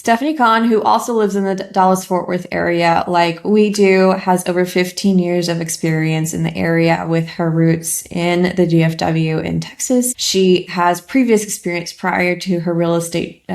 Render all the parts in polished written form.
Stephanie Kahan, who also lives in the Dallas-Fort Worth area, like we do, has over 15 years of experience in the area with her roots in the DFW in Texas. She has previous experience prior to her real estate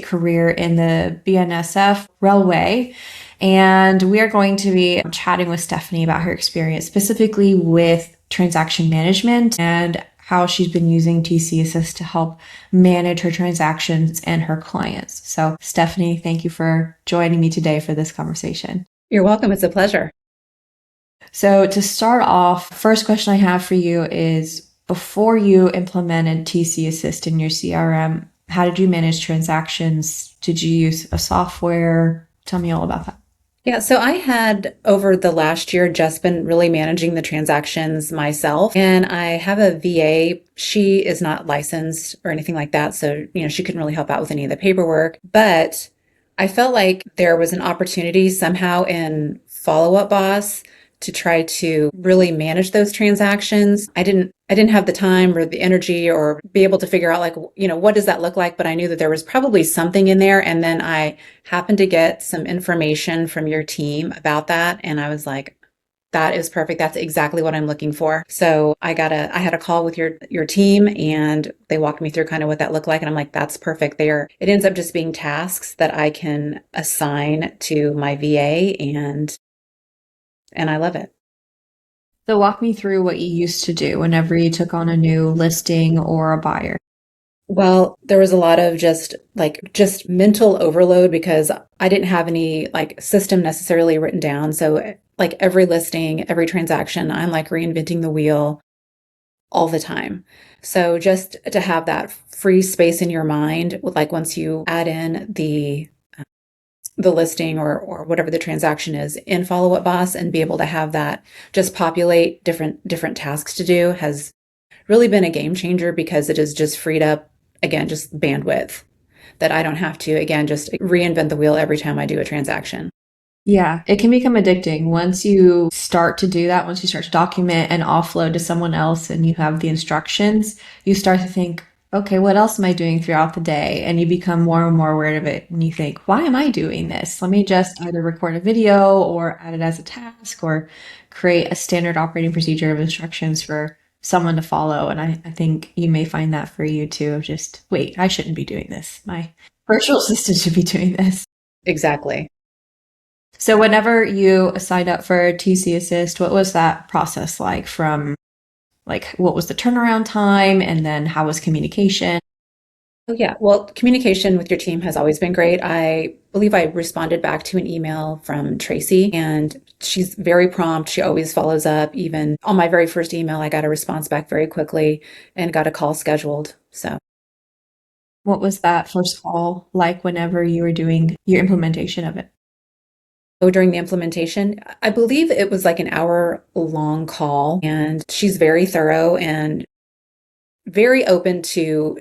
career in the BNSF Railway. And we are going to be chatting with Stephanie about her experience, specifically with transaction management and how she's been using TC Assist to help manage her transactions and her clients. So, Stephanie, thank you for joining me today for this conversation. You're welcome. It's a pleasure. So, to start off, first question I have for you is, before you implemented TC Assist in your CRM, how did you manage transactions? Did you use a software? Tell me all about that. Yeah, so I had over the last year just been really managing the transactions myself. And I have a VA. She is not licensed or anything like that. So, she couldn't really help out with any of the paperwork. But I felt like there was an opportunity somehow in Follow Up Boss to try to really manage those transactions. I didn't have the time or the energy or be able to figure out what does that look like? But I knew that there was probably something in there. And then I happened to get some information from your team about that. And I was like, that is perfect. That's exactly what I'm looking for. So I had a call with your team and they walked me through kind of what that looked like. And I'm like, that's perfect there. It ends up just being tasks that I can assign to my VA and I love it. So walk me through what you used to do whenever you took on a new listing or a buyer. Well, there was a lot of just mental overload because I didn't have any system necessarily written down. So every listing, every transaction, I'm reinventing the wheel all the time. So just to have that free space in your mind, once you add in the listing or whatever the transaction is in Follow Up Boss and be able to have that just populate different tasks to do has really been a game changer because it has just freed up, again, just bandwidth that I don't have to, again, just reinvent the wheel every time I do a transaction. Yeah, it can become addicting once you start to do that, once you start to document and offload to someone else and you have the instructions, you start to think, okay, what else am I doing throughout the day? And you become more and more aware of it. And you think, why am I doing this? Let me just either record a video or add it as a task or create a standard operating procedure of instructions for someone to follow. And I think you may find that for you too, of just, wait, I shouldn't be doing this. My virtual assistant should be doing this. Exactly. So whenever you signed up for TC Assist, what was that process like from what was the turnaround time and then how was communication? Oh, yeah. Well, communication with your team has always been great. I believe I responded back to an email from Tracy and she's very prompt. She always follows up. Even on my very first email, I got a response back very quickly and got a call scheduled. So what was that first call like whenever you were doing your implementation of it? During the implementation, I believe it was an hour-long call, and she's very thorough and very open to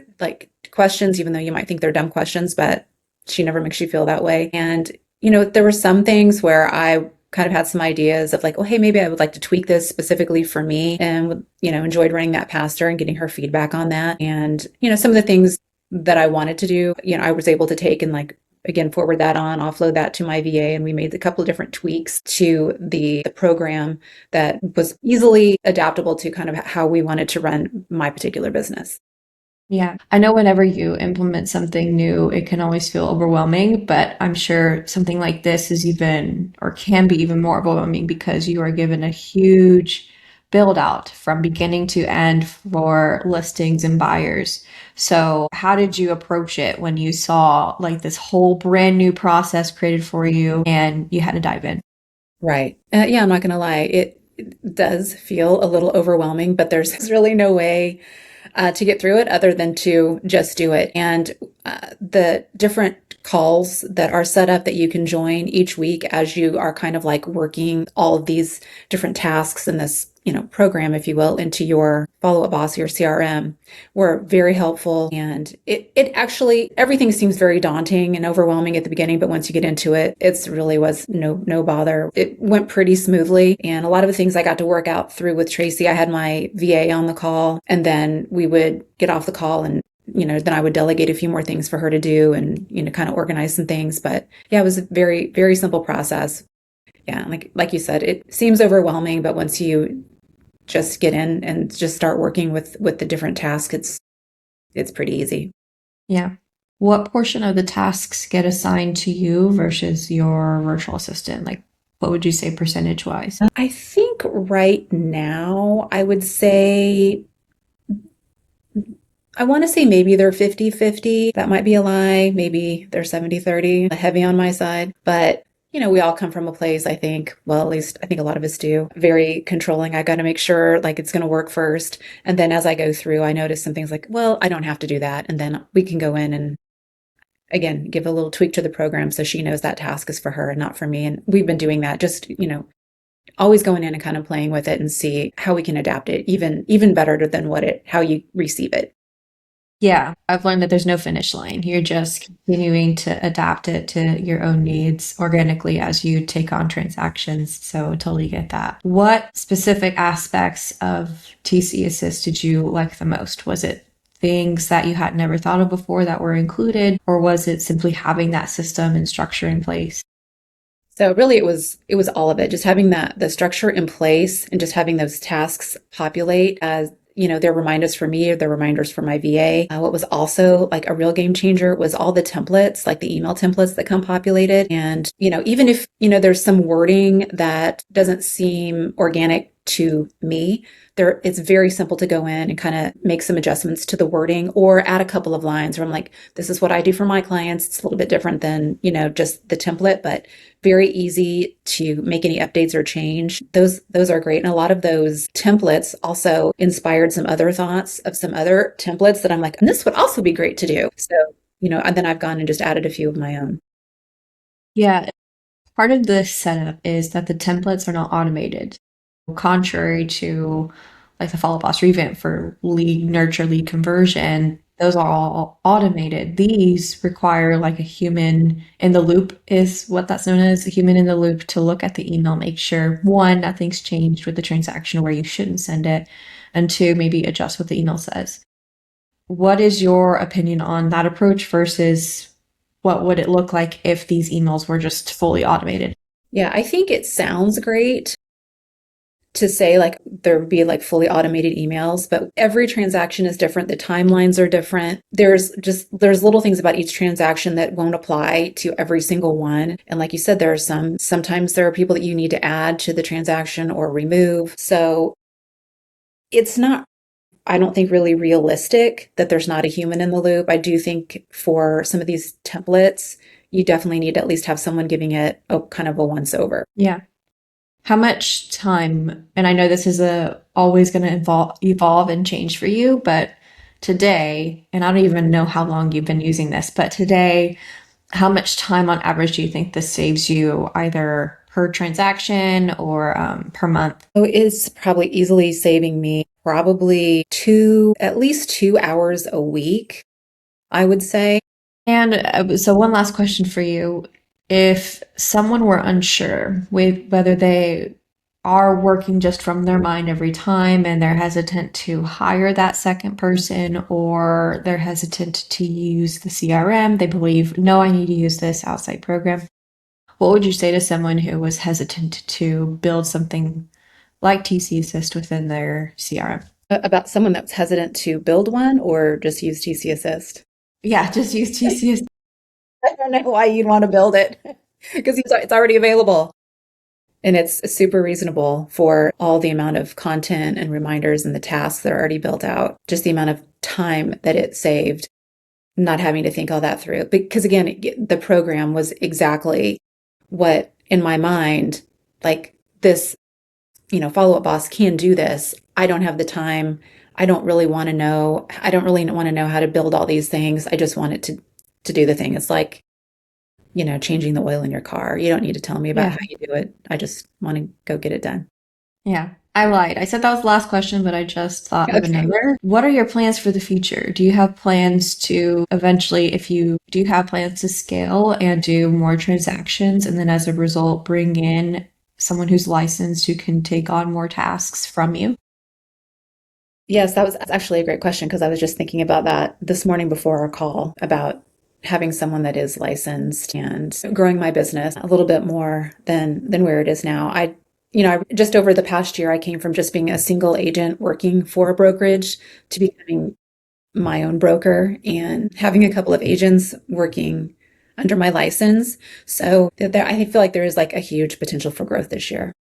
questions, even though you might think they're dumb questions, but she never makes you feel that way. And, there were some things where I kind of had some ideas of oh, hey, maybe I would like to tweak this specifically for me and, enjoyed running that past her and getting her feedback on that. And, some of the things that I wanted to do, I was able to take and again, forward that on, offload that to my VA, and we made a couple of different tweaks to the program that was easily adaptable to kind of how we wanted to run my particular business. Yeah, I know whenever you implement something new, it can always feel overwhelming, but I'm sure something like this is even, or can be even more overwhelming because you are given a huge build out from beginning to end for listings and buyers. So how did you approach it when you saw this whole brand new process created for you and you had to dive in? Right. Yeah, I'm not going to lie. It does feel a little overwhelming, but there's really no way to get through it other than to just do it. And the different calls that are set up that you can join each week as you are kind of working all of these different tasks in this program, if you will, into your Follow Up Boss, your CRM, were very helpful. And it actually, everything seems very daunting and overwhelming at the beginning, but once you get into it, it's really was no bother. It went pretty smoothly. And a lot of the things I got to work out through with Tracy, I had my VA on the call, and then we would get off the call and then I would delegate a few more things for her to do and, kind of organize some things. But yeah, it was a very, very simple process. Yeah, like you said, it seems overwhelming, but once you just get in and just start working with the different tasks, it's pretty easy. Yeah. What portion of the tasks get assigned to you versus your virtual assistant? Like, what would you say percentage wise? I think right now I would say I want to say maybe they're 50-50. That might be a lie. Maybe they're 70-30, heavy on my side. But, we all come from a place, I think, well, at least I think a lot of us do, very controlling. I got to make sure like it's going to work first. And then as I go through, I notice some things like, well, I don't have to do that. And then we can go in and again, give a little tweak to the program so she knows that task is for her and not for me. And we've been doing that, just, always going in and kind of playing with it and see how we can adapt it even better than how you receive it. Yeah, I've learned that there's no finish line. You're just continuing to adapt it to your own needs organically as you take on transactions. So totally get that. What specific aspects of TC Assist did you like the most? Was it things that you had never thought of before that were included, or was it simply having that system and structure in place? So really it was all of it, just having the structure in place and just having those tasks populate as they're reminders for me, they're reminders for my VA. What was also like a real game changer was all the templates, like the email templates that come populated. And, even if, there's some wording that doesn't seem organic to me, it's very simple to go in and kind of make some adjustments to the wording or add a couple of lines where I'm like, this is what I do for my clients. It's a little bit different than, just the template, but very easy to make any updates or change. Those are great. And a lot of those templates also inspired some other thoughts of some other templates that I'm like, and this would also be great to do. So, and then I've gone and just added a few of my own. Yeah, part of the setup is that the templates are not automated. Contrary to like the follow boss revamp for lead nurture lead conversion, those are all automated. These require like a human in the loop is what that's known as, a human in the loop to look at the email, make sure one, nothing's changed with the transaction where you shouldn't send it, and two, maybe adjust what the email says. What is your opinion on that approach versus what would it look like if these emails were just fully automated? Yeah, I think it sounds great to say like there would be like fully automated emails, but every transaction is different. The timelines are different. There's little things about each transaction that won't apply to every single one. And like you said, sometimes there are people that you need to add to the transaction or remove. So it's not, I don't think, really realistic that there's not a human in the loop. I do think for some of these templates, you definitely need to at least have someone giving it a kind of a once over. Yeah. How much time, and I know this is always going to evolve and change for you, but today, and I don't even know how long you've been using this, but today, how much time on average do you think this saves you either per transaction or per month? So it's probably easily saving me probably at least 2 hours a week, I would say. And so one last question for you. If someone were unsure with whether they are working just from their mind every time and they're hesitant to hire that second person or they're hesitant to use the CRM, they believe, no, I need to use this outside program. What would you say to someone who was hesitant to build something like TC Assist within their CRM? About someone that's hesitant to build one or just use TC Assist? Yeah, just use TC Assist. I don't know why you'd want to build it because it's already available. And it's super reasonable for all the amount of content and reminders and the tasks that are already built out, just the amount of time that it saved, not having to think all that through. Because again, the program was exactly what in my mind, like this, follow-up boss can do this. I don't have the time. I don't really want to know. I don't really want to know how to build all these things. I just want it to do the thing. It's like, changing the oil in your car. You don't need to tell me about how you do it. I just want to go get it done. Yeah, I lied. I said that was the last question, but I just thought of another. What are your plans for the future? Do you have plans to eventually, if you do have plans to scale and do more transactions, and then as a result, bring in someone who's licensed who can take on more tasks from you? Yes, that was actually a great question because I was just thinking about that this morning before our call about having someone that is licensed and growing my business a little bit more than where it is now. Just over the past year, I came from just being a single agent working for a brokerage to becoming my own broker and having a couple of agents working under my license. So I feel like there is like a huge potential for growth this year.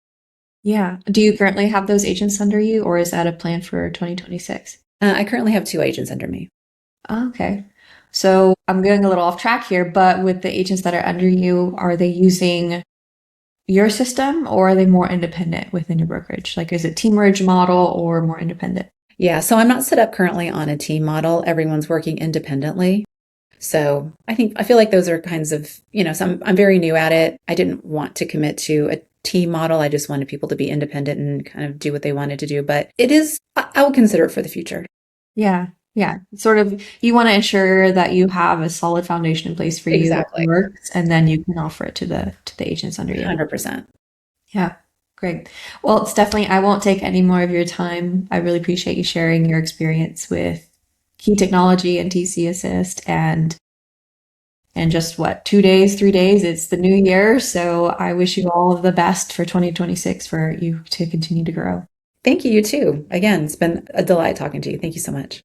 Yeah. Do you currently have those agents under you, or is that a plan for 2026? I currently have two agents under me. Okay. So I'm going a little off track here, but with the agents that are under you, are they using your system or are they more independent within your brokerage? Like, is it team merge model or more independent? Yeah, so I'm not set up currently on a team model. Everyone's working independently. So I feel like those are kinds of, so I'm very new at it. I didn't want to commit to a team model. I just wanted people to be independent and kind of do what they wanted to do. But I will consider it for the future. Yeah. Yeah. Sort of, you want to ensure that you have a solid foundation in place for you that Exactly. works, and then you can offer it to the agents under you. 100%. Yeah. Great. Well, it's definitely, I won't take any more of your time. I really appreciate you sharing your experience with key technology and TC Assist and just what, 2 days, 3 days, it's the new year. So I wish you all of the best for 2026 for you to continue to grow. Thank you, you too. Again, it's been a delight talking to you. Thank you so much.